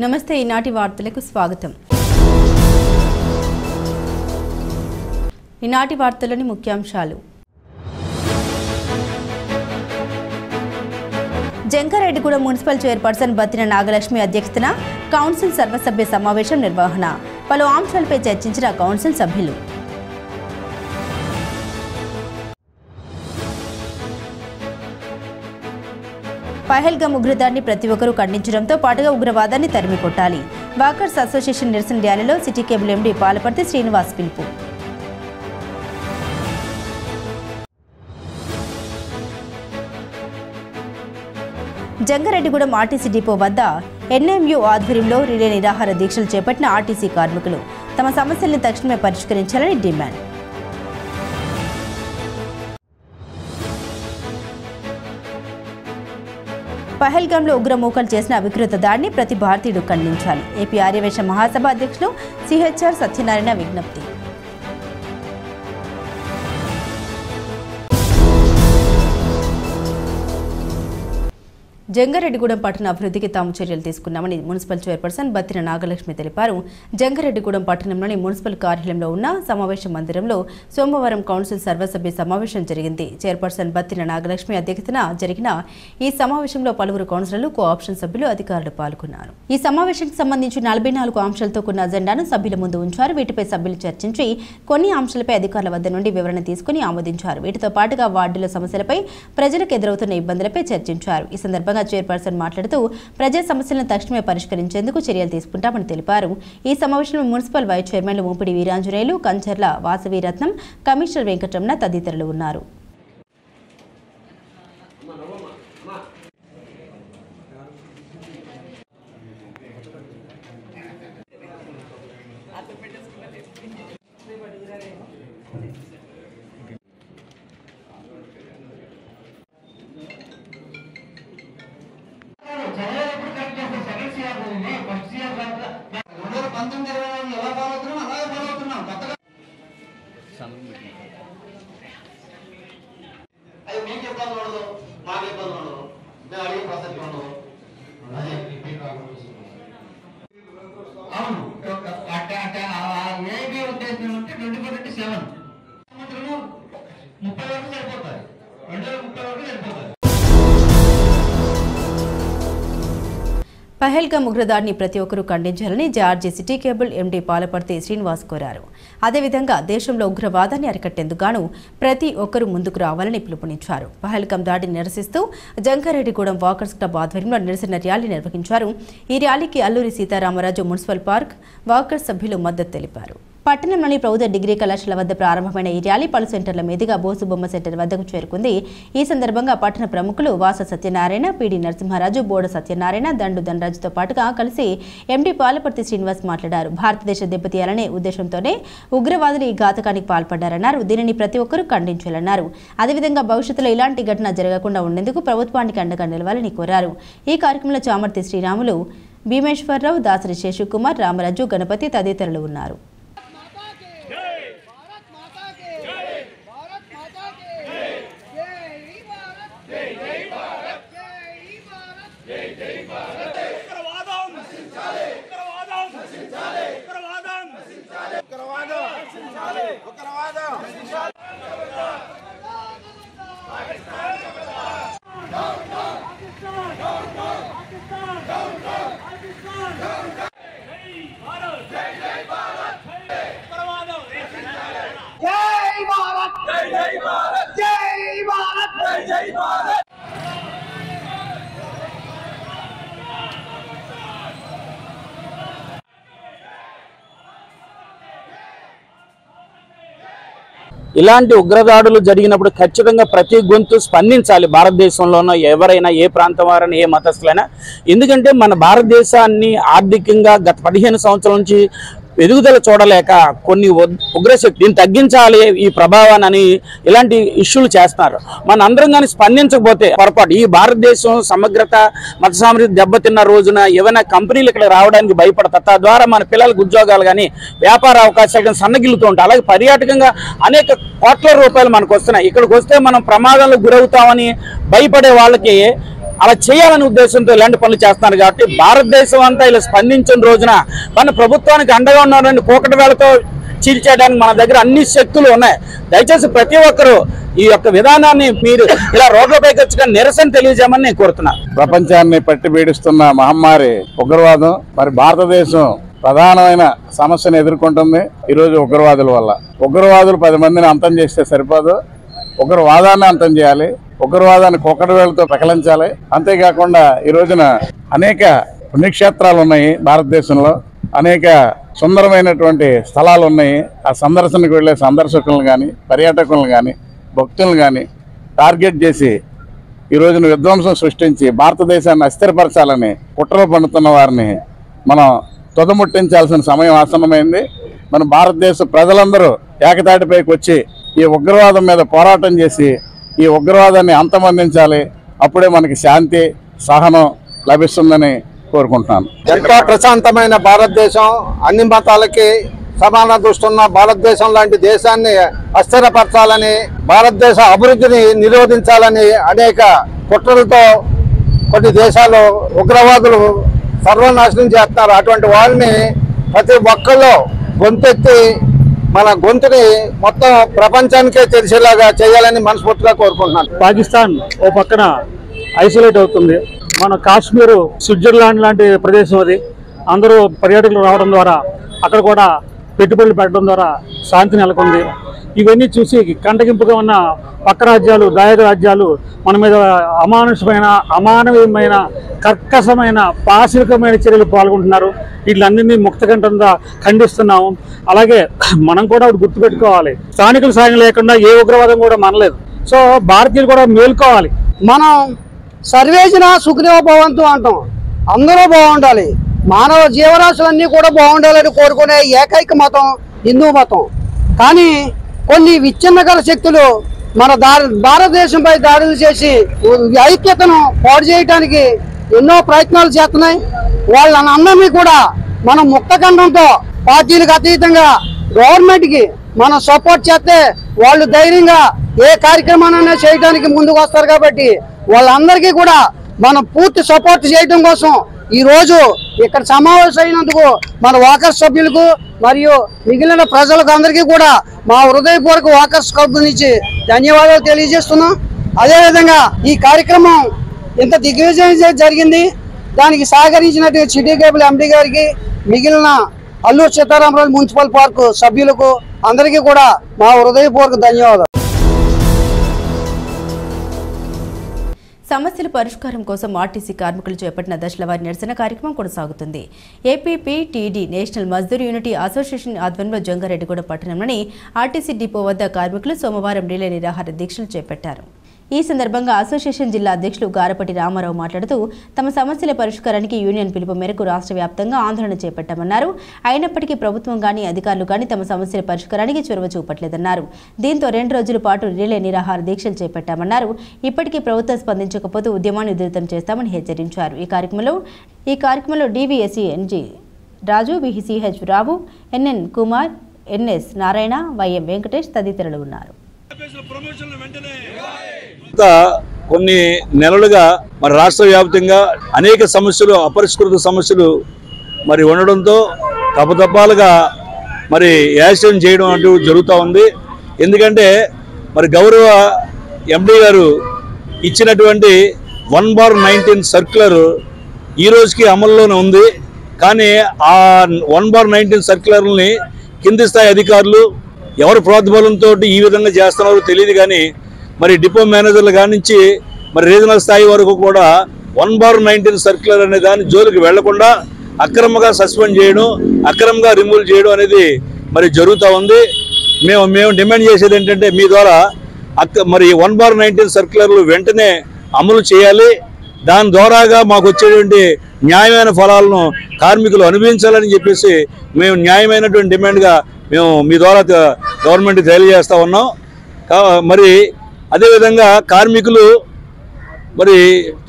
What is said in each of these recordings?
నమస్తే ఈనాటి వార్తలకు స్వాగతం. ఈనాటి వార్తలోని ముఖ్యాంశాలు. జంగారెడ్డిగూడెం మున్సిపల్ చైర్పర్సన్ బత్తిన నాగలక్ష్మి అధ్యక్షతన కౌన్సిల్ సర్వసభ్య సమావేశం నిర్వహణ. పలు అంశాలపై చర్చించిన కౌన్సిల్ సభ్యులు. పహల్గామ్ ఉగ్రదాడిని ప్రతి ఒక్కరూ ఖండించడంతో పాటుగా ఉగ్రవాదాన్ని తరిమి కొట్టాలి. వాకర్స్ అసోసియేషన్ నిరసన ర్యాలీలో city cable MD Palaparthi Srinivas పిలుపు. జంగారెడ్డిగూడెం ఆర్టీసీ డిపో వద్ద ఎన్ఎంయు ఆధ్వర్యంలో రిలే నిరాహార దీక్షలు చేపట్టిన ఆర్టీసీ కార్మికులు తమ సమస్యలను తక్షణమే పరిష్కరించాలని డిమాండ్. పహల్గామ్లో ఉగ్రమూకలు చేసిన వికృత దాడిని ప్రతి భారతీయుడు ఖండించాలి. ఏపీ ఆర్యవైశ్య మహాసభ అధ్యక్షులు సిహెచ్ఆర్ సత్యనారాయణ విజ్ఞప్తి. జంగారెడ్డిగూడెం పట్టణ అభివృద్ధికి తాము చర్యలు తీసుకున్నామని మున్సిపల్ చైర్పర్సన్ బత్తిన నాగలక్ష్మి తెలిపారు. జంగారెడ్డిగూడెం పట్టణంలోని మున్సిపల్ కార్యాలయంలో ఉన్న సమావేశ మందిరంలో సోమవారం కౌన్సిల్ సర్వసభ్య సమావేశం జరిగింది. చైర్పర్సన్ బత్తిన నాగలక్ష్మి అధ్యక్షతన జరిగిన ఈ సమావేశంలో పలువురు కౌన్సిలర్లు, కోఆప్షన్ సభ్యులు, అధికారులు పాల్గొన్నారు. ఈ సమావేశానికి సంబంధించి 44 అంశాలతో కూడిన అజెండాను సభ్యుల ముందు ఉంచారు. వీటిపై సభ్యులు చర్చించి కొన్ని అంశాలపై అధికారుల వద్ద నుండి వివరణ తీసుకుని ఆమోదించారు. వీటితో పాటుగా వార్డుల సమస్యలపై, ప్రజలకు ఎదురవుతున్న ఇబ్బందులపై చర్చించారు. ఈ సందర్భంగా చైర్పర్సన్ మాట్లాడుతూ ప్రజా సమస్యలను తక్షణమే పరిష్కరించేందుకు చర్యలు తీసుకుంటామని తెలిపారు. ఈ సమావేశంలో మున్సిపల్ వైస్ చైర్మన్లు మూపిడి వీరాంజనేయులు, కంచర్ల వాసవీరత్నం, కమిషనర్ వెంకటరమణ తదితరులు ఉన్నారు. పహల్గామ్ ఉగ్రదాడిని ప్రతి ఒక్కరూ ఖండించాలని George city cable MD Palaparthi Srinivas కోరారు. అదేవిధంగా దేశంలో ఉగ్రవాదాన్ని అరికట్టేందుకు గాను ప్రతి ఒక్కరూ ముందుకు రావాలని పిలుపునిచ్చారు. పహల్గామ్ దాడిని నిరసిస్తూ జంగారెడ్డిగూడెం వాకర్స్ క్లబ్ ఆధ్వర్యంలో నిరసన ర్యాలీ నిర్వహించారు. ఈ ర్యాలీకి Alluri Sitaramaraju municipal park walkers సభ్యులు మద్దతు తెలిపారు. పట్టణంలోని ప్రభుత్వ డిగ్రీ కళాశాల వద్ద ప్రారంభమైన ఈ ర్యాలీ పలు సెంటర్ల మీదుగా బోసుబొమ్మ సెంటర్ వద్దకు చేరుకుంది. ఈ సందర్భంగా పట్టణ ప్రముఖులు వాస సత్యనారాయణ, పిడి నరసింహారాజు, బోడ సత్యనారాయణ, దండు ధనరాజుతో పాటుగా కలిసి ఎండీ పాలపర్తి శ్రీనివాస్ మాట్లాడారు. భారతదేశ దెబ్బతీయాలనే ఉద్దేశంతోనే ఉగ్రవాదులు ఈ ఘాతకానికి పాల్పడ్డారన్నారు. దీనిని ప్రతి ఒక్కరూ ఖండించాలన్నారు. అదేవిధంగా భవిష్యత్తులో ఇలాంటి ఘటన జరగకుండా ఉండేందుకు ప్రభుత్వానికి అండగా నిలవాలని కోరారు. ఈ కార్యక్రమంలో చామర్తి శ్రీరాములు, భీమేశ్వరరావు, దాసరి శేషుకుమార్, రామరాజు, గణపతి తదితరులు ఉన్నారు. ఇలాంటి ఉగ్రదాడులు జరిగినప్పుడు ఖచ్చితంగా ప్రతి గొంతు స్పందించాలి. భారతదేశంలోనో ఎవరైనా, ఏ ప్రాంతం వారైనా, ఏ మతస్థులైనా. ఎందుకంటే మన భారతదేశాన్ని ఆర్థికంగా గత 15 సంవత్సరాల నుంచి ఎదుగుదల చూడలేక కొన్ని ఉగ్రశక్తి దీన్ని తగ్గించాలి ఈ ప్రభావాన్ని ఇలాంటి ఇష్యూలు చేస్తున్నారు. మన అందరం కానీ స్పందించకపోతే పొరపాటు. ఈ భారతదేశం సమగ్రత, మత సామర్థ్యం దెబ్బతిన్న రోజున ఏమైనా కంపెనీలు ఇక్కడ రావడానికి భయపడతారు. తద్వారా మన పిల్లలకు ఉద్యోగాలు కానీ, వ్యాపార అవకాశాలు కానీ సన్నగిల్లుతూ ఉంటాయి. అలాగే పర్యాటకంగా అనేక కోట్ల రూపాయలు మనకు వస్తున్నాయి. ఇక్కడికి వస్తే మనం ప్రమాదాలకు గురవుతామని భయపడే వాళ్ళకి అలా చేయాలనే ఉద్దేశంతో ఇలాంటి పనులు చేస్తున్నారు. కాబట్టి భారతదేశం అంతా ఇలా స్పందించిన రోజున మన ప్రభుత్వానికి అండగా ఉన్నారని కూకటి వేళతో చీల్చేయడానికి మన దగ్గర అన్ని శక్తులు ఉన్నాయి. దయచేసి ప్రతి ఒక్కరూ ఈ యొక్క విధానాన్ని మీరు ఇలా రోడ్లపైకి వచ్చి నిరసన తెలియజేయమని నేను కోరుతున్నాను. ప్రపంచాన్ని పట్టి పీడిస్తున్న మహమ్మారి ఉగ్రవాదం. మరి భారతదేశం ప్రధానమైన సమస్యను ఎదుర్కొంటుంది ఈరోజు ఉగ్రవాదుల వల్ల. ఉగ్రవాదులు 10 మందిని అంతం చేస్తే సరిపోదు, ఉగ్రవాదాన్ని అంతం చేయాలి, ఉగ్రవాదాన్ని కుక్కడి వేళతో ప్రకటించాలి. అంతేకాకుండా ఈ రోజున అనేక పుణ్యక్షేత్రాలు ఉన్నాయి భారతదేశంలో, అనేక సుందరమైనటువంటి స్థలాలు ఉన్నాయి. ఆ సందర్శనకు వెళ్ళే సందర్శకులను కానీ పర్యాటకులను కానీ భక్తులను కానీ టార్గెట్ చేసి ఈ రోజున విధ్వంసం సృష్టించి భారతదేశాన్ని అస్థిరపరచాలని కుట్రలు పన్నుతున్న వారిని మనం తుదముట్టించాల్సిన సమయం ఆసన్నమైంది. మన భారతదేశ ప్రజలందరూ ఏకతాటిపైకి వచ్చి ఈ ఉగ్రవాదం మీద పోరాటం చేసి ఈ ఉగ్రవాదాన్ని అంతమొందించాలి. అప్పుడే మనకి శాంతి సహనం లభిస్తుందని కోరుకుంటున్నాను. ఎంతో ప్రశాంతమైన భారతదేశం, అన్ని మతాలకి సమాన దృష్టి ఉన్న భారతదేశం లాంటి దేశాన్ని అస్థిరపరచాలని, భారతదేశ అభివృద్ధిని నిరోధించాలని అనేక కుట్రలతో కొన్ని దేశాలు ఉగ్రవాదులు సర్వనాశనం చేస్తున్నారు. అటువంటి వాళ్ళని ప్రతి ఒక్కళ్ళు గొంతెత్తి మన గొంతుని మొత్తం ప్రపంచానికే తెలిసేలాగా చేయాలని మనస్ఫూర్తిగా కోరుకుంటున్నాను. పాకిస్తాన్ ఓ పక్కన ఐసోలేట్ అవుతుంది. మన కాశ్మీరు స్విట్జర్లాండ్ లాంటి ప్రదేశం అది. అందరూ పర్యాటకులు రావడం ద్వారా అక్కడ కూడా పెట్టుబడులు పెట్టడం ద్వారా శాంతి నెలకొంది. ఇవన్నీ చూసి కంటగింపుగా ఉన్న పక్క రాజ్యాలు, దాయక రాజ్యాలు మన మీద అమానవీయమైన కర్కశమైన పాశవికమైన చర్యలు పాల్గొంటున్నారు. వీళ్ళందరినీ ముక్తకంఠంగా ఖండిస్తున్నాము. అలాగే మనం కూడా గుర్తుపెట్టుకోవాలి, స్థానికుల సాయం లేకుండా ఏ ఉగ్రవాదం కూడా మనలేదు. సో భారతీయులు కూడా మేల్కోవాలి. మనం సర్వేజన సుఖదేవ భవంతు అంటాం. అందరూ బాగుండాలి, మానవ జీవరాశులన్నీ కూడా బాగుండాలని కోరుకునే ఏకైక మతం హిందూ మతం. కానీ కొన్ని విచ్ఛిన్నకర శక్తులు మన భారతదేశంపై దాడులు చేసి ఐక్యతను పాడు చేయడానికి ఎన్నో ప్రయత్నాలు చేస్తున్నాయి. వాళ్ళందరినీ కూడా మనం ముక్తఖండంతో పార్టీలకు అతీతంగా గవర్నమెంట్కి మనం సపోర్ట్ చేస్తే వాళ్ళు ధైర్యంగా ఏ కార్యక్రమాన్ని చేయడానికి ముందుకు వస్తారు. కాబట్టి వాళ్ళందరికీ కూడా మనం పూర్తి సపోర్ట్ చేయడం కోసం ఈ రోజు ఇక్కడ సమావేశం అయినందుకు మన వాకర్స్ సభ్యులకు మరియు మిగిలిన ప్రజలకు అందరికీ కూడా మా హృదయపూర్వక వాకర్స్ క్లబ్ నుంచి ధన్యవాదాలు తెలియజేస్తున్నాం. అదేవిధంగా ఈ కార్యక్రమం ఇంత దిగ్విజయం జరిగింది. దానికి సహకరించినట్టు సిటీ కేబుల్ ఎండీ గారికి, మిగిలిన అల్లూరు సీతారామరాజు మున్సిపల్ పార్కు సభ్యులకు అందరికీ కూడా మా హృదయపూర్వక ధన్యవాదాలు. సమస్యల పరిష్కారం కోసం ఆర్టీసీ కార్మికులు చేపట్టిన దశలవారీ నిరసన కార్యక్రమం కొనసాగుతుంది. APPTD national Mazdoor unity association ఆధ్వర్యంలో జంగారెడ్డిగూడ పట్టణంలోని ఆర్టీసీ డిపో వద్ద కార్మికులు సోమవారం రిలే నిరాహార దీక్షలు చేపట్టారు. ఈ సందర్భంగా అసోసియేషన్ జిల్లా అధ్యక్షులు గారపటి రామారావు మాట్లాడుతూ తమ సమస్యల పరిష్కారానికి యూనియన్ పిలుపు మేరకు రాష్ట్ర వ్యాప్తంగా ఆందోళన చేపట్టామన్నారు. అయినప్పటికీ ప్రభుత్వం కానీ అధికారులు కానీ తమ సమస్యల పరిష్కారానికి చొరవ చూపట్లేదన్నారు. దీంతో 2 రోజుల పాటు రిలే నిరాహార దీక్షలు చేపట్టామన్నారు. ఇప్పటికీ ప్రభుత్వం స్పందించకపోతే ఉద్యమాన్ని ఉధృతం చేస్తామని హెచ్చరించారు. ఈ కార్యక్రమంలో DVSC NG Raju, VCH Rao, NN Kumar, NS Narayana, YM Venkatesh తదితరులు ఉన్నారు. కొన్ని నెలలుగా మరి రాష్ట్ర వ్యాప్తంగా అనేక సమస్యలు, అపరిష్కృత సమస్యలు మరి ఉండడంతో తప్పతప్పాలుగా మరి యాక్సిడెంట్ చేయడం అంటూ జరుగుతూ ఉంది. ఎందుకంటే మరి గౌరవ ఎండీ గారు ఇచ్చినటువంటి 1/19 సర్క్యులర్ ఈ రోజుకి అమల్లోనే ఉంది. కానీ ఆ 1/19 సర్క్యులర్ని కింది స్థాయి అధికారులు ఎవరు ప్రోద్బలంతో ఈ విధంగా చేస్తున్నారో తెలియదు. కానీ మరి డిపో మేనేజర్లు కానించి మరి రీజనల్ స్థాయి వరకు కూడా 1/19 సర్క్యులర్ అనే దాని జోలికి వెళ్లకుండా అక్రమంగా సస్పెండ్ చేయడం, అక్రమంగా రిమూవ్ చేయడం అనేది మరి జరుగుతూ ఉంది. మేము డిమాండ్ చేసేది ఏంటంటే మీ ద్వారా మరి 1/19 సర్క్యులర్లు వెంటనే అమలు చేయాలి. దాని ద్వారాగా మాకు వచ్చేటువంటి న్యాయమైన ఫలాలను కార్మికులు అనుభవించాలని చెప్పేసి మేము న్యాయమైనటువంటి డిమాండ్గా మేము మీ ద్వారా గవర్నమెంట్కి తెలియజేస్తూ ఉన్నాం. మరి అదేవిధంగా కార్మికులు మరి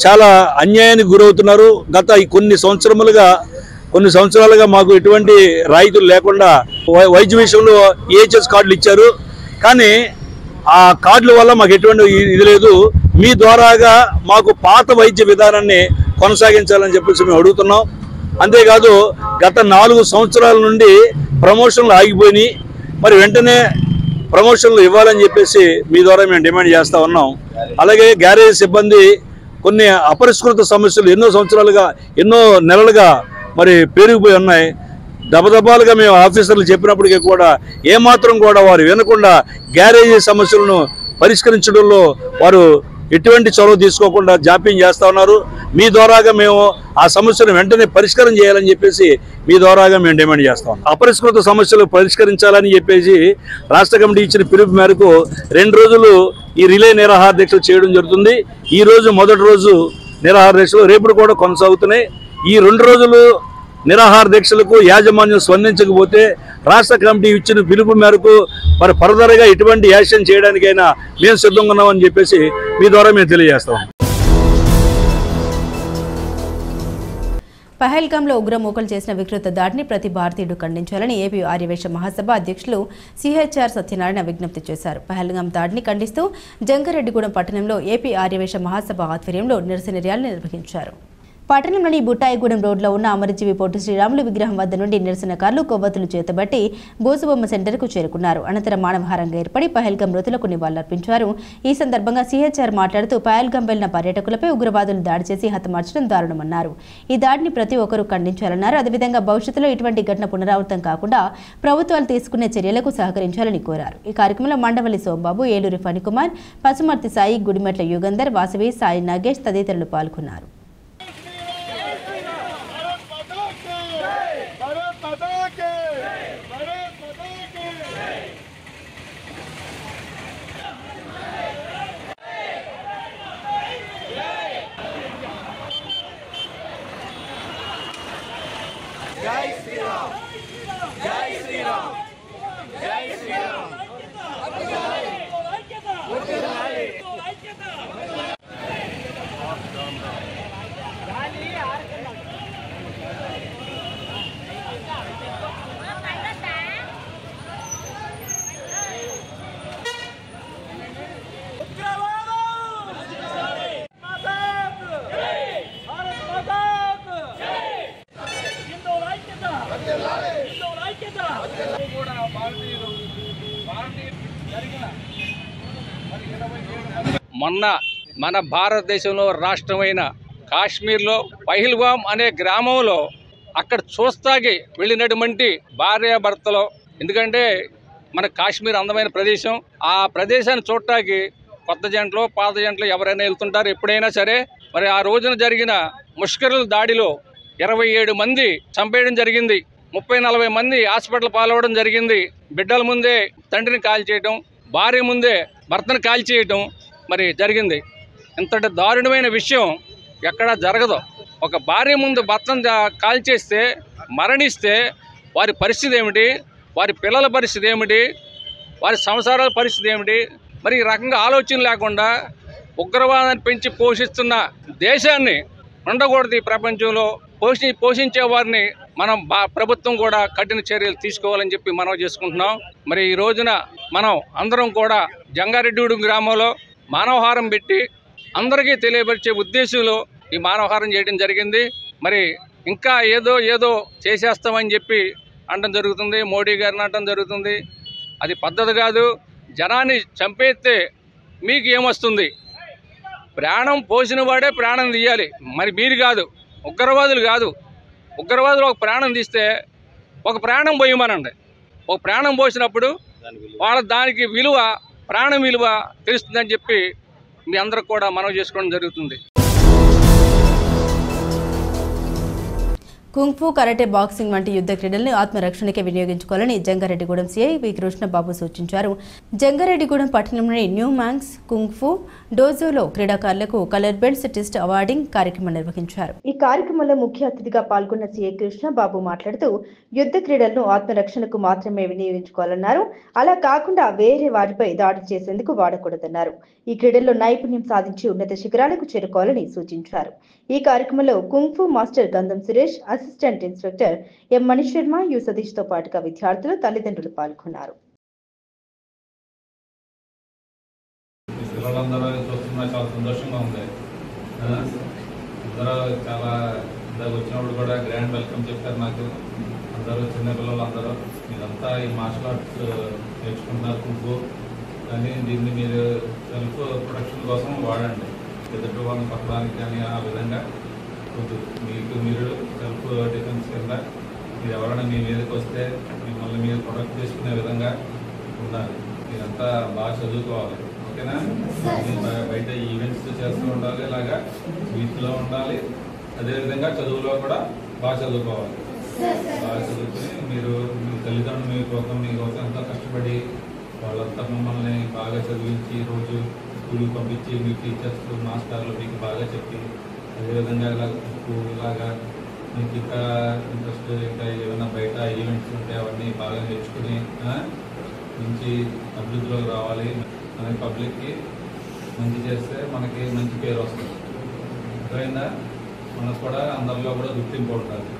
చాలా అన్యాయానికి గురవుతున్నారు. గత కొన్ని సంవత్సరాలుగా మాకు ఎటువంటి రాయితీలు లేకుండా వైద్య విషయంలో EHS కార్డులు ఇచ్చారు. కానీ ఆ కార్డుల వల్ల మాకు ఎటువంటి ఇది లేదు. మీ ద్వారాగా మాకు పాత వైద్య విధానాన్ని కొనసాగించాలని చెప్పేసి మేము అడుగుతున్నాం. అంతేకాదు గత 4 సంవత్సరాల నుండి ప్రమోషన్లు ఆగిపోయినాయి. మరి వెంటనే ప్రమోషన్లు ఇవ్వాలని చెప్పేసి మీ ద్వారా మేము డిమాండ్ చేస్తూ ఉన్నాం. అలాగే గ్యారేజ్ సిబ్బంది కొన్ని అపరిష్కృత సమస్యలు ఎన్నో నెలలుగా మరి పెరిగిపోయి ఉన్నాయి. దబదబాలుగా మేము ఆఫీసర్లు చెప్పినప్పటికీ కూడా ఏమాత్రం కూడా వారు వినకుండా గ్యారేజీ సమస్యలను పరిష్కరించడంలో వారు ఎటువంటి చొరవ తీసుకోకుండా జాప్యం చేస్తూ ఉన్నారు. మీ ద్వారాగా మేము ఆ సమస్యను వెంటనే పరిష్కారం చేయాలని చెప్పేసి మీ ద్వారాగా మేము డిమాండ్ చేస్తాం. అపరిష్కృత సమస్యలు పరిష్కరించాలని చెప్పేసి రాష్ట్ర కమిటీ ఇచ్చిన పిలుపు మేరకు 2 రోజులు ఈ రిలే నిరాహార దీక్షలు చేయడం జరుగుతుంది. ఈ రోజు మొదటి రోజు నిరాహార దీక్షలు రేపు కూడా కొనసాగుతున్నాయి. ఈ 2 రోజులు నిరాహార దీక్షలకు యాజమాన్యం స్పందించకపోతే రాష్ట్ర కమిటీ ఇచ్చిన పిలుపు మేరకు మరి ఫర్దర్గా ఎటువంటి యాక్షన్ చేయడానికైనా మేము సిద్ధంగా ఉన్నామని చెప్పేసి మీ ద్వారా మేము తెలియజేస్తాం. పహల్గాంలో ఉగ్రమూకలు చేసిన వికృత దాడిని ప్రతి భారతీయుడు ఖండించాలని ఏపీ ఆర్యవైశ్య మహాసభ అధ్యక్షులు సిహెచ్ఆర్ సత్యనారాయణ విజ్ఞప్తి చేశారు. పహల్గాం దాడిని ఖండిస్తూ జంగారెడ్డిగూడెం పట్టణంలో ఏపీ ఆర్యవైశ్య మహాసభ ఆధ్వర్యంలో నిరసన ర్యాలీ నిర్వహించారు. పట్టణంలోని బుట్టాయిగూడెం రోడ్లో ఉన్న అమరజీవి పొట్టి శ్రీరాములు విగ్రహం వద్ద నుండి నిరసనకారులు కొవ్వొత్తులు చేతబట్టి బోసుబొమ్మ సెంటర్కు చేరుకున్నారు. అనంతరం మానవహారంగా ఏర్పడి పహల్గాం మృతులకు నివాళులర్పించారు. ఈ సందర్భంగా సిహెచ్ఆర్ మాట్లాడుతూ పహల్గాం వెళ్లిన పర్యాటకులపై ఉగ్రవాదులు దాడి చేసి హతమార్చడం దారుణమన్నారు. ఈ దాడిని ప్రతి ఒక్కరూ ఖండించాలన్నారు. అదేవిధంగా భవిష్యత్తులో ఇటువంటి ఘటన పునరావృతం కాకుండా ప్రభుత్వాలు తీసుకునే చర్యలకు సహకరించాలని కోరారు. ఈ కార్యక్రమంలో మండవల్లి సోమబాబు, ఏలూరి ఫణికుమార్, పసుమర్తి సాయి, గుడిమెట్ల యుగంధర్, వాసవి, సాయి నాగేష్ తదితరులు పాల్గొన్నారు. మొన్న మన భారతదేశంలో రాష్ట్రమైన కాశ్మీర్లో పహల్గాం అనే గ్రామంలో అక్కడ చూస్తాకి వెళ్ళినటువంటి భార్యాభర్తలు, ఎందుకంటే మన కాశ్మీర్ అందమైన ప్రదేశం, ఆ ప్రదేశాన్ని చూడటానికి కొత్త జంటలు పాత జంటలు ఎవరైనా వెళ్తుంటారు ఎప్పుడైనా సరే. మరి ఆ రోజున జరిగిన ముష్కరుల దాడిలో 27 మంది చంపేయడం జరిగింది. 30-40 మంది హాస్పిటల్ పాలవడం జరిగింది. బిడ్డల ముందే తండ్రిని కాల్చేయటం, భార్య ముందే భర్తను కాల్చేయటం మరి జరిగింది. ఇంతటి దారుణమైన విషయం ఎక్కడా జరగదు. ఒక భార్య ముందు భర్తను కాల్చేస్తే మరణిస్తే వారి పరిస్థితి ఏమిటి, వారి పిల్లల పరిస్థితి ఏమిటి, వారి సంసారాల పరిస్థితి ఏమిటి? మరి ఈ రకంగా ఆలోచన లేకుండా ఉగ్రవాదాన్ని పెంచి పోషిస్తున్న దేశాన్ని ఉండకూడదు. ఈ ప్రపంచంలో పోషించే వారిని మనం ప్రభుత్వం కూడా కఠిన చర్యలు తీసుకోవాలని చెప్పి మనం చేసుకుంటున్నాం. మరి ఈ రోజున మనం అందరం కూడా జంగారెడ్డిగూడెం గ్రామంలో మానవహారం పెట్టి అందరికీ తెలియపరిచే ఉద్దేశంలో ఈ మానవహారం చేయడం జరిగింది. మరి ఇంకా ఏదో చేసేస్తామని చెప్పి అనడం జరుగుతుంది, మోడీ గారిని అనడం జరుగుతుంది. అది పద్ధతి కాదు. జనాన్ని చంపేస్తే మీకు ఏమొస్తుంది? ప్రాణం పోసిన వాడే ప్రాణం తీయాలి, మరి మీరు కాదు, ఉగ్రవాదులు కాదు. ఉగ్రవాదులు ఒక ప్రాణం తీస్తే ఒక ప్రాణం పోయమనండి. ఒక ప్రాణం పోసినప్పుడు దానికి విలువ, ప్రాణం విలువ తెలుస్తుందని చెప్పి మీ అందరికి కూడా మనవి చేసుకోవడం జరుగుతుంది. కుంగ్ఫు, కరాటే, బాక్సింగ్ వంటి యుద్ధ క్రీడలను ఆత్మరక్షణకే వినియోగించుకోవాలని జంగారెడ్డిగూడెం సీఐ వి కృష్ణబాబు సూచించారు. జంగారెడ్డిగూడెం పట్టణంలోని న్యూ మ్యాంగ్స్ కుంగ్ఫు డోజోలో క్రీడాకారులకు కలర్ బెల్ట్స్ టెస్ట్ అవార్డింగ్ కార్యక్రమం నిర్వహించారు. ఈ కార్యక్రమంలో ముఖ్య అతిథిగా పాల్గొన్న సీఐ కృష్ణబాబు మాట్లాడుతూ యుద్ధ క్రీడలను ఆత్మరక్షణకు మాత్రమే వినియోగించుకోవాలన్నారు. అలా కాకుండా వేరే వారిపై దాడి చేసేందుకు వాడకూడదన్నారు. ఈ క్రీడల్లో నైపుణ్యం సాధించి ఉన్నత శిఖరాలకు చేరుకోవాలని సూచించారు. ఈ కార్యక్రమంలో కుంగ్ఫు మాస్టర్ గంధం Suresh, assistant inspector M Manish Sharma, you Satish తో పాటుగా విద్యార్థులు, తల్లిదండ్రులు పాల్గొన్నారు. నాకు చాలా సంతోషంగా ఉంది. అందరూ చాలా ఇందాక వచ్చినప్పుడు కూడా గ్రాండ్ వెల్కమ్ చెప్పారు నాకు. అందరూ చిన్నపిల్లలు అందరూ మీరంతా ఈ మార్షల్ ఆర్ట్స్ నేర్చుకుంటున్నారు కుంఫు, కానీ దీన్ని మీరు సెల్ఫ్ ప్రొటెక్షన్ కోసం వాడండి. ఎదుటి వాళ్ళని పక్కడానికి కానీ ఆ విధంగా మీకు మీరు సెల్ఫ్ డిఫెన్స్ కింద మీరు ఎవరైనా మీ మీదకి వస్తే మిమ్మల్ని మీరు ప్రొటెక్ట్ చేసుకునే విధంగా ఉండాలి. మీరంతా బాగా చదువుకోవాలి, ఓకేనా? బయట ఈవెంట్స్ చేస్తూ ఉండాలి, ఇలాగా వీటిలో ఉండాలి. అదేవిధంగా చదువులో కూడా బాగా చదువుకోవాలి. బాగా చదువుకుని మీరు మీ తల్లిదండ్రులు మీకోసం ఎంతో కష్టపడి వాళ్ళంతా మిమ్మల్ని బాగా చదివించి రోజు స్కూల్కి పంపించి మీ టీచర్స్ మాస్టర్లు మీకు బాగా చెప్పి, అదేవిధంగా ఇలాగా మీకు ఇంకా ఇంట్రెస్ట్ ఇంకా ఏమైనా బయట ఈవెంట్స్ ఉంటే అవన్నీ బాగా నేర్చుకుని మంచి అభివృద్ధిలోకి రావాలి. మనకి పబ్లిక్కి మంచి చేస్తే మనకి మంచి పేరు వస్తుంది. అర్థమైందా? మనకు కూడా అందరిలో కూడా గుర్తింపు ఉంటుంది.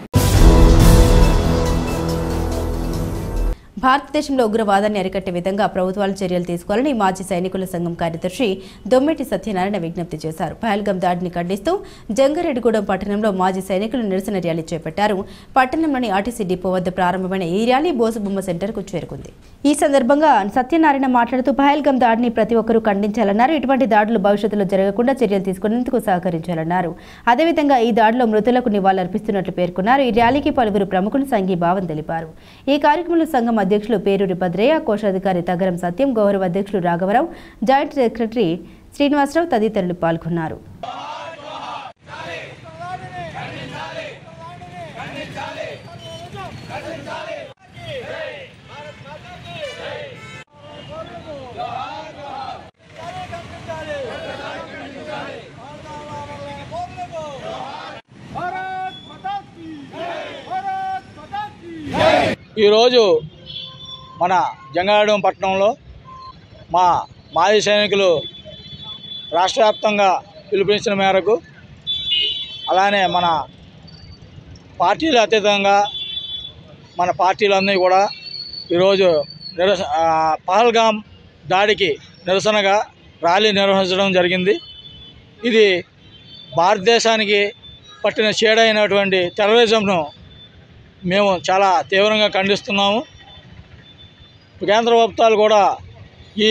భారతదేశంలో ఉగ్రవాదాన్ని అరికట్టే విధంగా ప్రభుత్వాలు చర్యలు తీసుకోవాలని మాజీ సైనికుల సంఘం కార్యదర్శి దొమ్మెటి సత్యనారాయణ విజ్ఞప్తి చేశారు. పహల్గాం దాడిని ఖండిస్తూ జంగారెడ్డిగూడెం పట్టణంలో మాజీ సైనికులు నిరసన ర్యాలీ చేపట్టారు. పట్టణంలోని ఆర్టీసీ డిపో వద్ద ప్రారంభమైన ఈ ర్యాలీ బోసుబొమ్మ సెంటర్కు చేరుకుంది. ఈ సందర్భంగా సత్యనారాయణ మాట్లాడుతూ పహల్గాం దాడిని ప్రతి ఒక్కరూ ఖండించాలన్నారు. ఇటువంటి దాడులు భవిష్యత్తులో జరగకుండా చర్యలు తీసుకునేందుకు సహకరించాలన్నారు. అదేవిధంగా ఈ దాడిలో మృతులకు నివాళులర్పిస్తున్నట్లు పేర్కొన్నారు. ఈ ర్యాలీకి పలువురు ప్రముఖులు సంఘీభావం తెలిపారు. ఈ కార్యక్రమంలో సంఘం అధ్యక్షులు పేరూరి భద్రయ్య, కోశాధికారి తగరం సత్యం, గౌరవ అధ్యక్షులు రాఘవరావు, జాయింట్ సెక్రటరీ శ్రీనివాసరావు తదితరులు పాల్గొన్నారు. ఈరోజు మన జంగారెడ్డిగూడెం పట్టణంలో మా మాజీ సైనికులు రాష్ట్ర వ్యాప్తంగా పిలుపునిచ్చిన మేరకు, అలానే మన పార్టీలు అతీతంగా మన పార్టీలన్నీ కూడా ఈరోజు పహల్గాం దాడికి నిరసనగా ర్యాలీ నిర్వహించడం జరిగింది. ఇది భారతదేశానికి పట్టిన చేడైనటువంటి టెర్రరిజంను మేము చాలా తీవ్రంగా ఖండిస్తున్నాము. కేంద్ర ప్రభుత్వాలు కూడా ఈ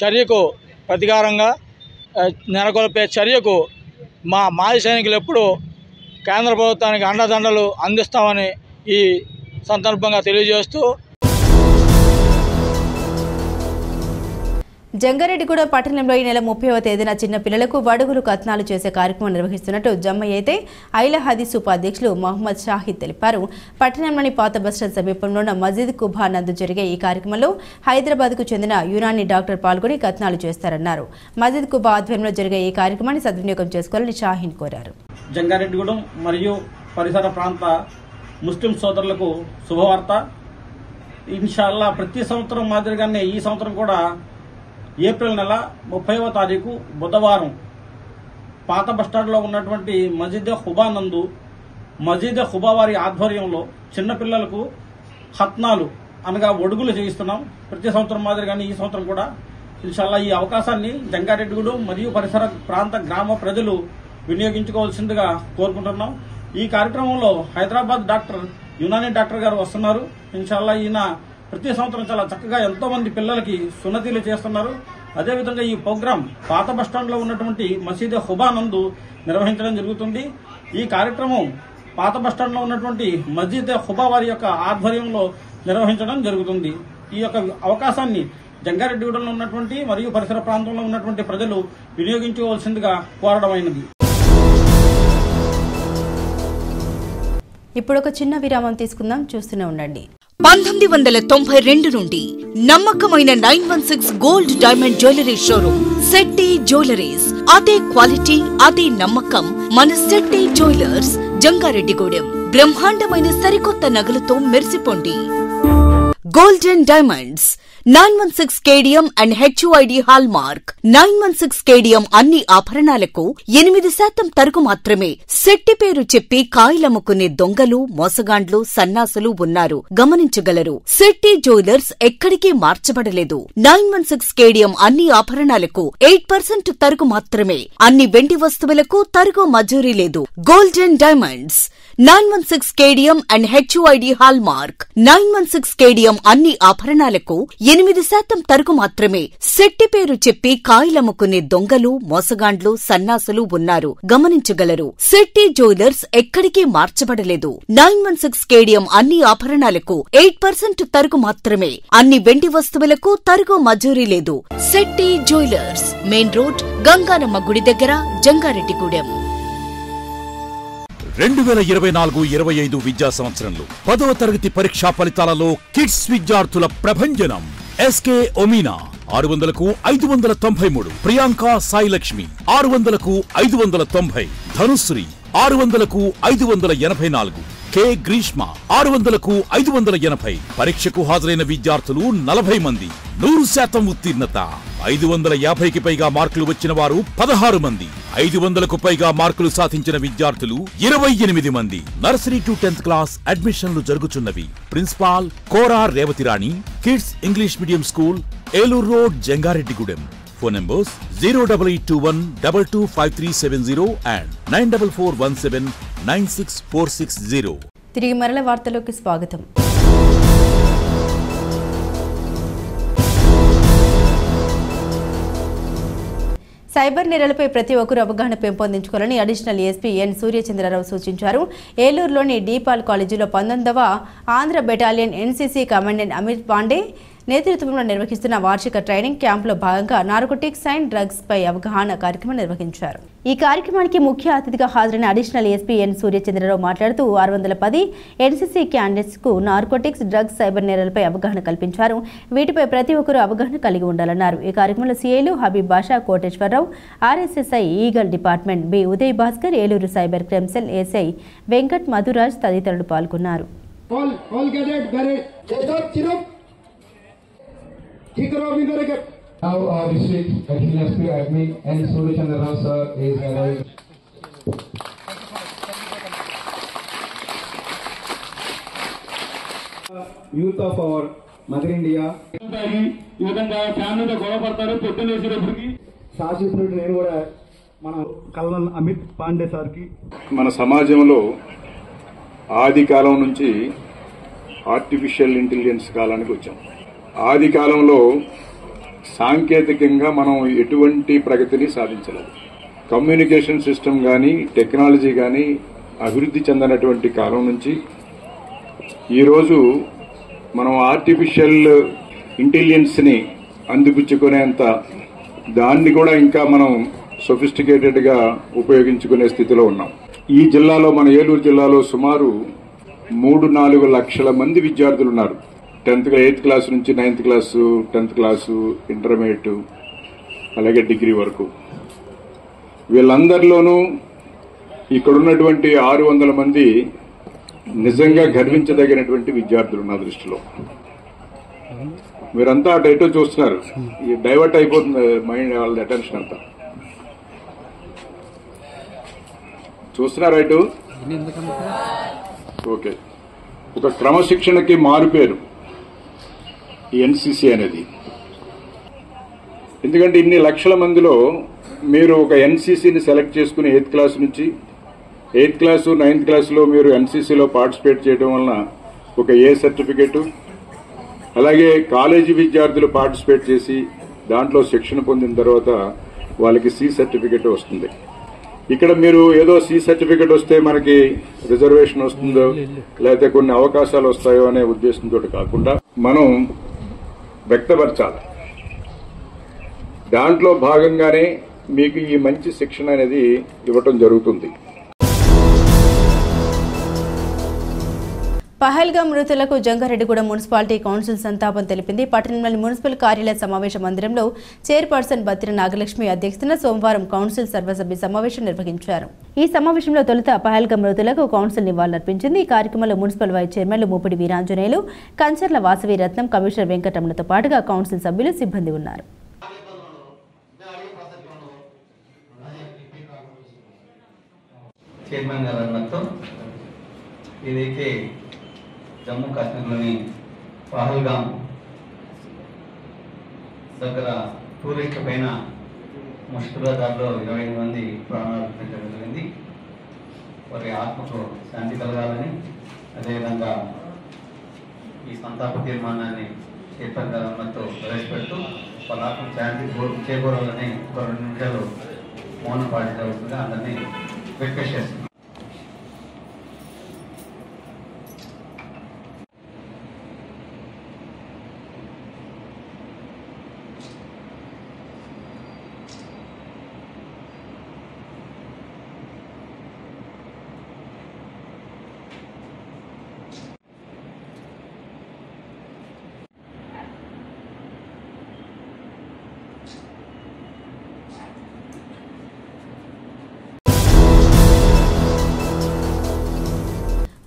చర్యకు ప్రతీకారంగా నెలకొల్పే చర్యకు మా మాజీ సైనికులు ఎప్పుడూ కేంద్ర ప్రభుత్వానికి అండదండలు అందిస్తామని ఈ సందర్భంగా తెలియజేస్తూ, జంగారెడ్డిగూడ పట్టణంలో ఈ నెల 30వ తేదీన చిన్న పిల్లలకు వడుగులు కత్నాలు చేసే కార్యక్రమం నిర్వహిస్తున్నట్టు జమ్మయ్యతే ఐలా హదీస్ ఉపాధ్యక్షులు మహమ్మద్ షాహిద్ తెలిపారు. పట్టణంలోని పాత బస్టాండ్ సమీపంలో ఉన్న మస్జిద్ కుబా నందు జరిగే ఈ కార్యక్రమంలో హైదరాబాద్కు చెందిన యునానీ డాక్టర్ పాల్గొని కత్నాలు చేస్తారన్నారు. మస్జిద్ కుబా ఆధ్వర్యంలో జరిగే ఈ కార్యక్రమాన్ని సద్వినియోగం చేసుకోవాలని షాహిన్ కోరారు. జంగారెడ్డిగూడెం మరియు పరిసర ప్రాంత ముస్లిం సోదరులకు శుభవార్త. ఇన్షాల్లా ప్రతి సంవత్సరం మాదిరిగానే ఈ సంవత్సరం కూడా ఏప్రిల్ నెల 30వ తారీఖు బుధవారం పాత బస్టాండ్లో ఉన్నటువంటి మస్జిద్ ఖుబా నందు మస్జిద్ ఖుబా వారి ఆధ్వర్యంలో చిన్నపిల్లలకు ఖత్నాలు అనగా ఒడుగులు చేయిస్తున్నాం. ప్రతి సంవత్సరం మాదిరిగానే ఈ సంవత్సరం కూడా ఇన్షాల్లా ఈ అవకాశాన్ని జంగారెడ్డిగూడెం మరియు పరిసర ప్రాంత గ్రామ ప్రజలు వినియోగించుకోవాల్సిందిగా కోరుకుంటున్నాం. ఈ కార్యక్రమంలో హైదరాబాద్ డాక్టర్ యునానీ డాక్టర్ గారు వస్తున్నారు. ఇన్షాల్లా ఈయన ప్రతి సంవత్సరం చాలా చక్కగా ఎంతో మంది పిల్లలకి సున్నతీలు చేస్తున్నారు. అదేవిధంగా ఈ ప్రోగ్రాం పాత బస్టాండ్లో ఉన్నటువంటి మసీద్ ఖుబా నందు నిర్వహించడం జరుగుతుంది. ఈ కార్యక్రమం పాత బస్టాండ్లో ఉన్నటువంటి మస్జిద్ ఖుబా వారి యొక్క ఆధ్వర్యంలో నిర్వహించడం జరుగుతుంది. ఈ యొక్క అవకాశాన్ని జంగారెడ్డిగూడెంలో ఉన్నటువంటి మరియు పరిసర ప్రాంతంలో ఉన్నటువంటి ప్రజలు వినియోగించుకోవాల్సిందిగా కోరడమైనది. ఇప్పుడు ఒక చిన్న విరామం తీసుకుందాం, చూస్తూనే ఉండండి. 1992 నుండి నమ్మకమైన 916 gold diamond jewellery showroom Shetty jewelleries. అదే క్వాలిటీ, అదే నమ్మకం మన శెట్టి జ్యువెలర్స్ జంగారెడ్డిగూడెం. బ్రహ్మాండమైన సరికొత్త నగలతో మెరిసిపోండి. Golden diamonds 916 KDM and HUID hallmark. 916 KDM అన్ని ఆభరణాలకు 8% తరుగు మాత్రమే. శెట్టి పేరు చెప్పి కాయలమ్ముకునే దొంగలు, మోసగాండ్లు, సన్నాసులు ఉన్నారు, గమనించగలరు. శెట్టి జ్యువెలర్స్ ఎక్కడికి మార్చబడలేదు. 916 KDM అన్ని ఆభరణాలకు 8% తరుగు మాత్రమే. అన్ని వెండి వస్తువులకు తరుగు మజూరీ లేదు. Golden diamonds 916 KDM and HUID hallmark. 916 KDM అన్ని ఆభరణాలకు 8% తరుగు మాత్రమే. శెట్టి పేరు చెప్పి కాయలమ్ముకునే దొంగలు, మోసగాండ్లు, సన్నాసులు ఉన్నారు, గమనించగలరు. శెట్టి జ్యువెలర్స్ ఎక్కడికి మార్చబడలేదు. 916 KDM అన్ని ఆభరణాలకు 8% తరుగు మాత్రమే. అన్ని వెండి వస్తువులకు తరుగు మజూరీ లేదు. Shetty jewellers, main road, Ganganamma గుడి దగ్గర, జంగారెడ్డిగూడెం. 2024-25 విద్యా సంవత్సరంలో 10వ తరగతి పరీక్షా ఫలితాలలో కిడ్స్ విద్యార్థుల ప్రభంజనం. SK ఒమీనా 600కు 593, Priyanka Sai Lakshmi 600కు 590, Dhanushree 600కు 584, K Greeshma 600కు 580. పరీక్షకు హాజరైన విద్యార్థులు 40 మంది. 100% ఉత్తీర్ణత. 550కి పైగా మార్కులు వచ్చిన వారు 16 మంది. 500కు పైగా మార్కులు సాధించిన విద్యార్థులు 28 మంది. నర్సరీ టు 10th క్లాస్ అడ్మిషన్లు జరుగుతున్నవి. Principal Kora Revathirani, kids English medium school, Eluru road, Jangareddygudem. Phone numbers 08821 225370 and 94417 96460. తిరిగి మరల వార్తలోకి స్వాగతం. సైబర్ నేరాలపై ప్రతి ఒక్కరూ అవగాహన పెంపొందించుకోవాలని అడిషనల్ ఎస్పీ ఎన్ సూర్యచంద్రరావు సూచించారు. ఏలూరులోని డీపాల్ కాలేజీలో 19వ Andhra battalion NCC commandant Amit Pandey నేతృత్వంలో నిర్వహిస్తున్న వార్షిక ట్రైనింగ్ క్యాంపులో భాగంగా నార్కోటిక్స్ అండ్ డ్రగ్స్ పై అవగాహన కార్యక్రమం నిర్వహించారు. ఈ కార్యక్రమానికి ముఖ్య అతిథిగా హాజరైన అడిషనల్ ఎస్పీ ఎన్ సూర్యచంద్రరావు మాట్లాడుతూ 610 ఎన్సీసీ క్యాండిడేట్స్ కు నార్కోటిక్స్, డ్రగ్స్, సైబర్ నేరాలపై అవగాహన కల్పించారు. వీటిపై ప్రతి ఒక్కరూ అవగాహన కలిగి ఉండాలన్నారు. ఈ కార్యక్రమంలో సీఐలు Habib Basha, Koteswararao, RSSI eagle department B Uday Bhaskar, Eluru cyber crime cell SI Venkat Madhuraj తదితరులు పాల్గొన్నారు. Now our district additional SP admin and Suryachandra sir is arrived. Youth of our Mother India. ఈ విధంగా ఫ్యామిలీతో గొడవ పడతారు. పొద్దున్న వేసేటప్పటికి సార్ చెప్పినట్టు నేను కూడా మన కల్నల్ అమిత్ పాండే సార్కి మన సమాజంలో ఆది కాలం నుంచి ఆర్టిఫిషియల్ ఇంటెలిజెన్స్ కాలానికి వచ్చాం. ఆది కాలంలో సాంకేతికంగా మనం ఎటువంటి ప్రగతిని సాధించలేదు. కమ్యూనికేషన్ సిస్టమ్ కానీ టెక్నాలజీ కానీ అభివృద్ధి చెందినటువంటి కాలం నుంచి ఈరోజు మనం ఆర్టిఫిషియల్ ఇంటెలిజెన్స్ని అందిపుచ్చుకునేంత దాన్ని కూడా ఇంకా మనం సొఫిస్టికేటెడ్గా ఉపయోగించుకునే స్థితిలో ఉన్నాం. ఈ జిల్లాలో, మన ఏలూరు జిల్లాలో సుమారు 3-4 లక్షల మంది విద్యార్థులు ఉన్నారు. 8th క్లాస్ నుంచి 9th class, 10th class, intermediate, అలాగే డిగ్రీ వరకు. వీళ్ళందరిలోనూ ఇక్కడున్నటువంటి 600 మంది నిజంగా గర్వించదగినటువంటి విద్యార్థులు నా దృష్టిలో. మీరంతా అటు ఎటో చూస్తున్నారు, డైవర్ట్ అయిపోతుంది మైండ్, వాళ్ళ అటెన్షన్ అంతా చూస్తున్నారు ఇటు. ఓకే, ఒక క్రమశిక్షణకి మారుపేరు ఈ ఎన్సీసీ అనేది. ఎందుకంటే ఇన్ని లక్షల మందిలో మీరు ఒక ఎన్సీసీని సెలెక్ట్ చేసుకుని 8th క్లాస్ నుంచి 8th క్లాసు 9th క్లాసులో మీరు ఎన్సీసీలో పార్టిసిపేట్ చేయడం వలన ఒక ఏ సర్టిఫికెట్, అలాగే కాలేజీ విద్యార్థులు పార్టిసిపేట్ చేసి దాంట్లో శిక్షణ పొందిన తర్వాత వాళ్ళకి సి సర్టిఫికెట్ వస్తుంది. ఇక్కడ మీరు ఏదో సి సర్టిఫికెట్ వస్తే మనకి రిజర్వేషన్ వస్తుందో లేకపోతే కొన్ని అవకాశాలు వస్తాయో అనే ఉద్దేశంతో కాకుండా మనం వ్యక్తపరచాలి. దాంట్లో భాగంగానే మీకు ఈ మంచి శిక్షణ అనేది ఇవ్వటం జరుగుతుంది. పహల్గామ్ మృతులకు జంగారెడ్డిగూడెం మున్సిపాలిటీ కౌన్సిల్ సంతాపం తెలిపింది. పట్టణంలోని మున్సిపల్ కార్యాలయ సమావేశ మందిరంలో చైర్పర్సన్ బత్తిన నాగలక్ష్మి అధ్యక్షతన సోమవారం కౌన్సిల్ సర్వసభ్య సమావేశం నిర్వహించారు. ఈ సమావేశంలో తొలుత పహల్గామ్ మృతులకు కౌన్సిల్ నివాళులర్పించింది. ఈ కార్యక్రమంలో మున్సిపల్ వైస్ చైర్మన్లు ముప్పిడి వీరాంజనేయులు, కంచర్ల వాసవి రత్నం, కమిషనర్ వెంకటరమణతో పాటుగా కౌన్సిల్ సభ్యులు, సిబ్బంది ఉన్నారు. చైర్మన్ గారు అన్నట్టు ఏదైతే జమ్మూ కాశ్మీర్లోని పహల్గామ్ దగ్గర టూరిస్ట్ పైన ముష్కరాదారులో 25 మంది ప్రాణాలు అర్పించడం జరిగింది. వారి ఆత్మకు శాంతి కలగాలని, అదేవిధంగా ఈ సంతాప తీర్మానాన్ని చైర్మన్ గారు అన్నట్టు ప్రవేశపెడుతూ వాళ్ళ ఆత్మకు శాంతి చేకూరాలని ఒక 2 నిమిషాలు మౌనం పాటించవలసిందిగా అందరినీ రిక్వెస్ట్ చేస్తున్నాం.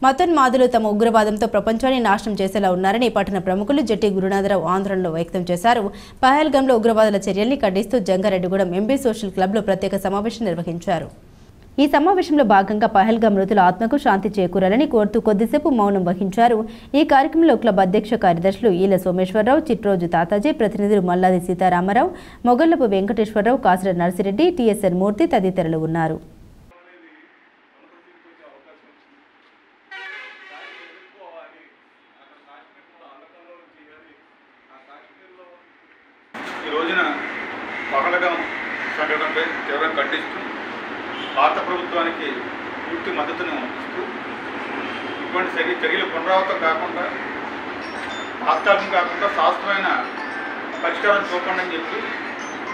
మతోన్మాదులు తమ ఉగ్రవాదంతో ప్రపంచాన్ని నాశనం చేసేలా ఉన్నారని పట్టణ ప్రముఖులు జట్టి గురునాథరావు ఆందోళనలో వ్యక్తం చేశారు. పహల్గామ్లో ఉగ్రవాదుల చర్యల్ని ఖండిస్తూ జంగారెడ్డిగూడెం ఎంబీ సోషల్ క్లబ్లో ప్రత్యేక సమావేశం నిర్వహించారు. ఈ సమావేశంలో భాగంగా పహల్గామ్ మృతుల ఆత్మకు శాంతి చేకూరాలని కోరుతూ కొద్దిసేపు మౌనం వహించారు. ఈ కార్యక్రమంలో క్లబ్ అధ్యక్ష కార్యదర్శులు ఈల సోమేశ్వరరావు, చిట్రోజు తాతాజీ, ప్రతినిధులు మల్లాది సీతారామరావు, మొగళ్లపు వెంకటేశ్వరరావు, కాసిర నర్సిరెడ్డి, టీఎస్ఎన్ మూర్తి తదితరులు ఉన్నారు. ఈ రోజున పహల్గామ్ సంఘటనపై తీవ్రంగా ఖండిస్తూ భారత ప్రభుత్వానికి పూర్తి మద్దతును ఇస్తూ ఇటువంటి చర్యలు పునరావృతం కాకుండా, తాత్కాలికం కాకుండా శాశ్వతమైన పరిష్కారం చూపండి అని చెప్పి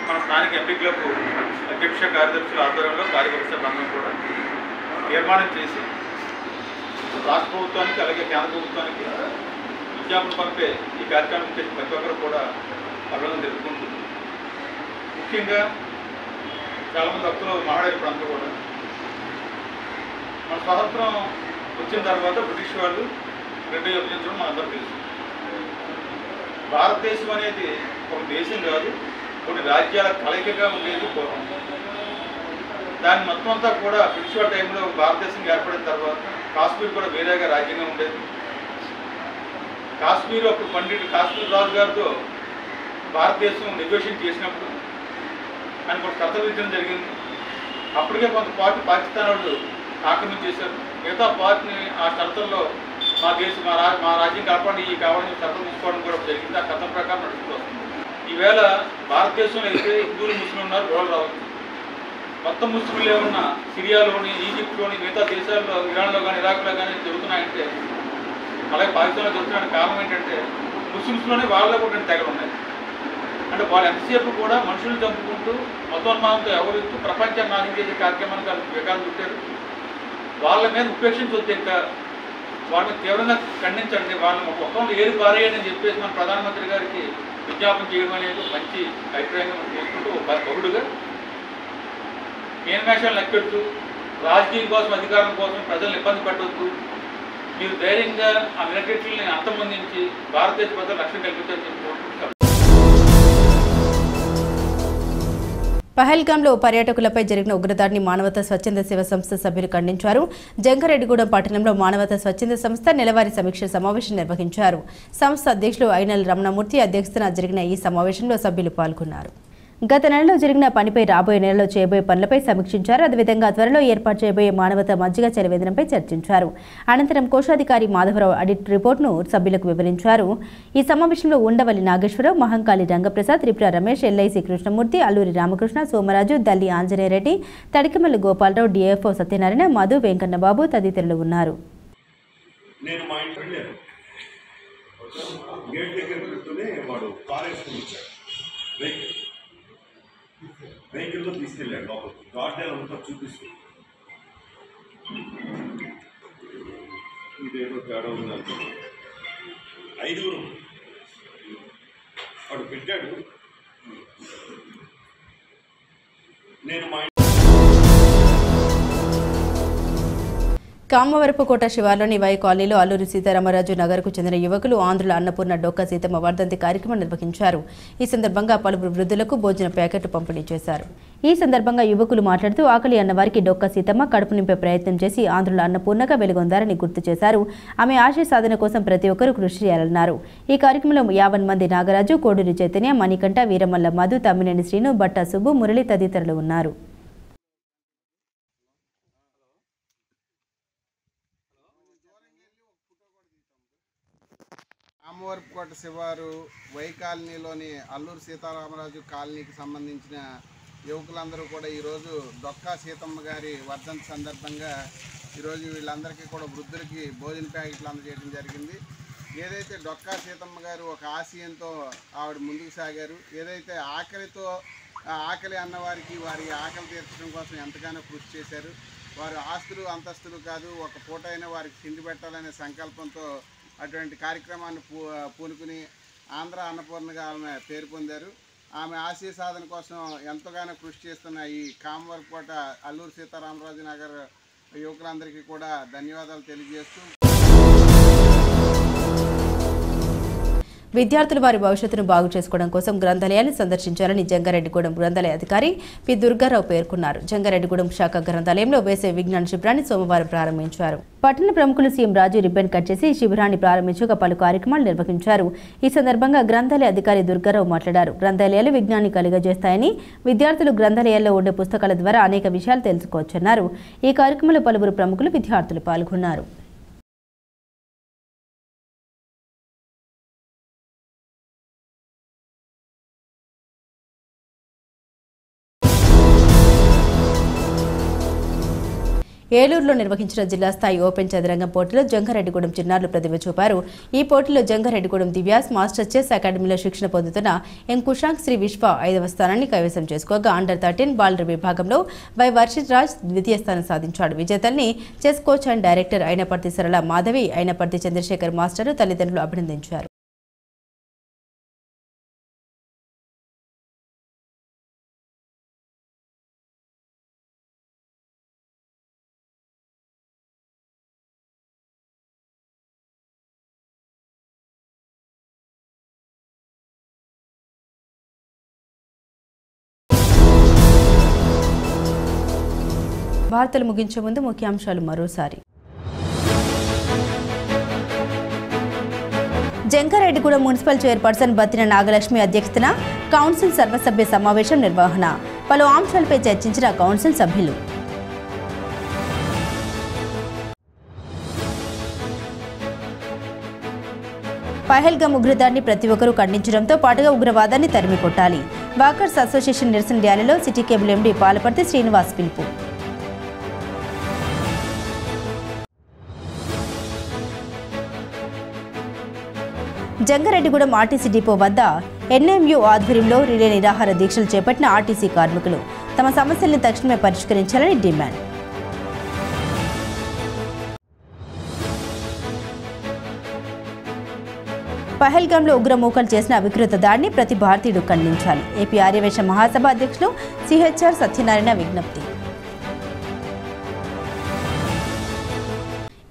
మన స్థానిక ఎంపీ క్లబ్ అధ్యక్ష కార్యదర్శుల ఆధ్వర్యంలో కార్యవర్గ సభ్యులు కూడా తీర్మానం చేసి రాష్ట్ర ప్రభుత్వానికి అలాగే కేంద్ర ప్రభుత్వానికి విజ్ఞాపన పంపే ఈ కార్యక్రమం చేసి ప్రతి ఒక్కరు కూడా అభివృద్ధి తెలుపుకుంటుంది. ముఖ్యంగా చాలామంది భక్తులు మాట్లాడే ప్రాంతం కూడా మన స్వాతంత్రం వచ్చిన తర్వాత బ్రిటిష్ వాళ్ళు రెండు విభజించడం మనందరూ తెలుసు. భారతదేశం అనేది ఒక దేశం కాదు, కొన్ని రాజ్యాల కలయికగా ఉండేది పూర్వం. దాని మొత్తం అంతా కూడా బ్రిటిష్ వాళ్ళ టైంలో భారతదేశం ఏర్పడిన తర్వాత కాశ్మీర్ కూడా వేరేగా రాజ్యంగా ఉండేది. కాశ్మీర్ అప్పుడు కాశ్మీర్ రాజు గారితో భారతదేశం నెగోషియేట్ చేసినప్పుడు ఆయన కొంత షరతులు విధించడం జరిగింది. అప్పటికే కొంత పార్టీ పాకిస్తాన్ వాళ్ళు ఆక్రమించేశారు. మిగతా పార్టీని ఆ షరతుల్లో మా రాజ్యం కాపాడి ఈ కావాలని షరతులు తీసుకోవడం కూడా జరిగింది. ఆ కథం ప్రకారం నడుస్తూ వస్తుంది. ఈవేళ భారతదేశంలో అయితే హిందువులు ముస్లింలు ఉన్నారు, గొడవలు రావచ్చు. మొత్తం ముస్లింలు ఏమన్నా సిరియాలోని, ఈజిప్ట్లోని, మిగతా దేశాల్లో, ఇరాన్లో కానీ, ఇరాక్లో కానీ జరుగుతున్నాయంటే, అలాగే పాకిస్తాన్లో జరుగుతున్న కారణం ఏంటంటే ముస్లిమ్స్లోనే వాళ్ళలో కూడా తెగలు ఉన్నాయి. అంటే వాళ్ళు ఎంతసేపు కూడా మనుషులు చంపుకుంటూ మతోన్మాదంతో ఎవరిస్తూ ప్రపంచాన్ని నాశనం చేసే కార్యక్రమాన్ని వివేకాలు చుట్టారు. వాళ్ళ మీద ఉపేక్షించొద్దు, ఇంకా వాళ్ళని తీవ్రంగా ఖండించండి. వాళ్ళని ఒక్కొక్కరు ఏరు పారేయని చెప్పేసి మన ప్రధానమంత్రి గారికి విజ్ఞాపన చేయడం అనేది మంచి అభిప్రాయంగా మనం చేసుకుంటూ ఒక బహుడుగా మేన్మేషాలు లెక్కెడుతూ రాజకీయం కోసం, అధికారం కోసం ప్రజలను ఇబ్బంది పెట్టవద్దు. మీరు ధైర్యంగా ఆ మిలిటరీని అంతమొందించి భారతదేశ ప్రజలు రక్షణ కల్పించాలని చెప్పి కోరుకుంటున్నారు. పహల్గామ్లో పర్యాటకులపై జరిగిన ఉగ్రదాడిని మానవతా స్వచ్ఛంద సేవ సంస్థ సభ్యులు ఖండించారు. జంగారెడ్డిగూడెం పట్టణంలో మానవతా స్వచ్ఛంద సంస్థ నెలవారీ సమీక్ష సమావేశం నిర్వహించారు. సంస్థ అధ్యక్షులు ఐనల్ రమణమూర్తి అధ్యక్షతన జరిగిన ఈ సమావేశంలో సభ్యులు పాల్గొన్నారు. గత నెలలో జరిగిన పనిపై రాబోయే నెలలో చేయబోయే పనులపై సమీక్షించారు. అదేవిధంగా త్వరలో ఏర్పాటు చేయబోయే మానవతా మజ్జిగ చలివేదనపై చర్చించారు. అనంతరం కోశాధికారి మాధవరావు ఆడిట్ రిపోర్టును సభ్యులకు వివరించారు. ఈ సమావేశంలో ఉండవల్లి నాగేశ్వరరావు, మహంకాళి రంగప్రసాద్, త్రిపుర రమేష్, ఎల్ఐసి కృష్ణమూర్తి, అల్లూరి రామకృష్ణ, సోమరాజు, దల్లి ఆంజనేయరెడ్డి, తడికమల్లి గోపాలరావు, డిఎఫ్ఓ సత్యనారాయణ, మధు, వెంకన్నబాబు తదితరులు ఉన్నారు. వెహికల్లో తీసుకెళ్ళాడు లోపలికి, గార్డెన్ అంతా చూపిస్తూ ఇదేదో తేడా ఉందంటే 5 వాడు పెట్టాడు. నేను మా కామవరపుకోట శివార్లోని వై కాలనీలో అల్లూరి సీతారామరాజు నగర్కు చెందిన యువకులు ఆంధ్రుల అన్నపూర్ణ డొక్కా సీతమ్మ వర్ధంతి కార్యక్రమం నిర్వహించారు. ఈ సందర్భంగా పలువురు వృద్ధులకు భోజన ప్యాకెట్లు పంపిణీ చేశారు. ఈ సందర్భంగా యువకులు మాట్లాడుతూ ఆకలి అన్నవారికి డొక్కా సీతమ్మ కడుపు నింపే ప్రయత్నం చేసి ఆంధ్రుల అన్నపూర్ణగా వెలుగొందారని గుర్తు చేశారు. ఆమె ఆశయ సాధన కోసం ప్రతి ఒక్కరూ కృషి చేయాలన్నారు. ఈ కార్యక్రమంలో 50 మంది నాగరాజు, కోడూరి చైతన్య, మణికంఠ, వీరమల్ల మధు, తమ్మినేని శ్రీను, బట్టా సుబ్బు, మురళి తదితరులు ఉన్నారు. కామవరపుకోట శివారు వై కాలనీలోని అల్లూరి సీతారామరాజు కాలనీకి సంబంధించిన యువకులందరూ కూడా ఈరోజు డొక్కా సీతమ్మ గారి వర్ధంతి సందర్భంగా ఈరోజు వీళ్ళందరికీ కూడా వృద్ధులకి భోజన ప్యాకెట్లు అందజేయడం జరిగింది. ఏదైతే డొక్కా సీతమ్మ గారు ఒక ఆశయంతో ఆవిడ ముందుకు సాగారు, ఏదైతే ఆకలి అన్నవారికి వారి ఆకలి తీర్చడం కోసం ఎంతగానో కృషి చేశారు. వారు ఆస్తులు అంతస్తులు కాదు, ఒక పూట అయినా వారికి తిండి పెట్టాలనే సంకల్పంతో అటువంటి కార్యక్రమాన్ని పూనుకుని ఆంధ్ర అన్నపూర్ణగా ఆమె పేరు పొందారు. ఆమె ఆశయ సాధన కోసం ఎంతగానో కృషి చేస్తున్న ఈ కామవరపుకోట అల్లూరి సీతారామరాజు నగర్ యువకులందరికీ కూడా ధన్యవాదాలు తెలియజేస్తూ విద్యార్థులు వారి భవిష్యత్తును బాగు చేసుకోవడం కోసం గ్రంథాలయాన్ని సందర్శించాలని జంగారెడ్డిగూడెం గ్రంథాలయ అధికారి పి దుర్గారావు పేర్కొన్నారు. జంగారెడ్డిగూడెం శాఖ గ్రంథాలయంలో వేసవి విజ్ఞాన శిబిరాన్ని సోమవారం ప్రారంభించారు. పట్టణ ప్రముఖులు సీఎం రాజు రిబ్బన్ కట్ చేసి శిబిరాన్ని ప్రారంభించగా పలు కార్యక్రమాలు నిర్వహించారు. ఈ సందర్భంగా గ్రంథాలయ అధికారి దుర్గారావు మాట్లాడారు. గ్రంథాలయాలు విజ్ఞానాన్ని కలుగజేస్తాయని, విద్యార్థులు గ్రంథాలయాల్లో ఉండే పుస్తకాల ద్వారా అనేక విషయాలు తెలుసుకోవచ్చన్నారు. ఈ కార్యక్రమంలో పలువురు ప్రముఖులు, విద్యార్థులు పాల్గొన్నారు. ఏలూరులో నిర్వహించిన జిల్లా స్థాయి ఓపెన్ చదరంగం పోటీలో జంగారెడ్డిగూడెం చిన్నారులు ప్రతిభ చూపారు. ఈ పోటీలో జంగారెడ్డిగూడెం దివ్యాస్ మాస్టర్ చెస్ అకాడమీలో శిక్షణ పొందుతున్న ఎం కుషాంక్ శ్రీ విశ్వ 5వ స్థానాన్ని కైవసం చేసుకోగా అండర్ 13 బాలుర విభాగంలో వై వర్షిత్ రాజ్ ద్వితీయ స్థానం సాధించాడు. విజేతల్ని chess coach and director Ainaparthi సరళ మాధవి, అయినపర్తి చంద్రశేఖర్ మాస్టర్ తల్లిదండ్రులు అభినందించారు. వార్తలు ముగించే ముందు ముఖ్యాంశాలు మరోసారి. జంగారెడ్డిగూడెం మున్సిపల్ చైర్పర్సన్ బత్తిన నాగలక్ష్మి అధ్యక్షతన కౌన్సిల్ సర్వసభ్య సమావేశం నిర్వహణ. పలు అంశాలపై చర్చించిన కౌన్సిల్ సభ్యులు. పహల్గామ్ ఉగ్రదాడిని ప్రతి ఒక్కరూ ఖండించడంతో పాటుగా ఉగ్రవాదాన్ని తరిమి కొట్టాలి. వాకర్స్ అసోసియేషన్ నిరసన ర్యాలీలో city cable MD Palaparthi Srinivas పిలుపు. జంగారెడ్డిగూడెం ఆర్టీసీ డిపో వద్ద ఎన్ఎంయు ఆధ్వర్యంలో రిలే నిరాహార దీక్షలు చేపట్టిన ఆర్టీసీ కార్మికులు తమ సమస్యలను తక్షణమే పరిష్కరించాలని డిమాండ్. పహల్గామ్లో ఉగ్రమూకలు చేసిన వికృత దాడిని ప్రతి భారతీయుడు ఖండించాలి. ఏపీ ఆర్యవేశ మహాసభ అధ్యక్షులు సిహెచ్ఆర్ సత్యనారాయణ విజ్ఞప్తి.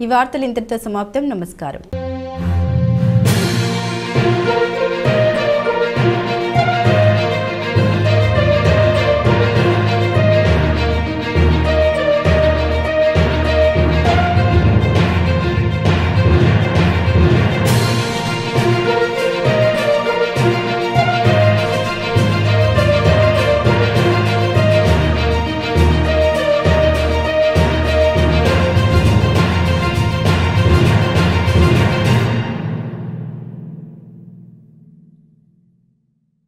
ఈ వార్తలు ఇంతటితో సమాప్తం. నమస్కారం.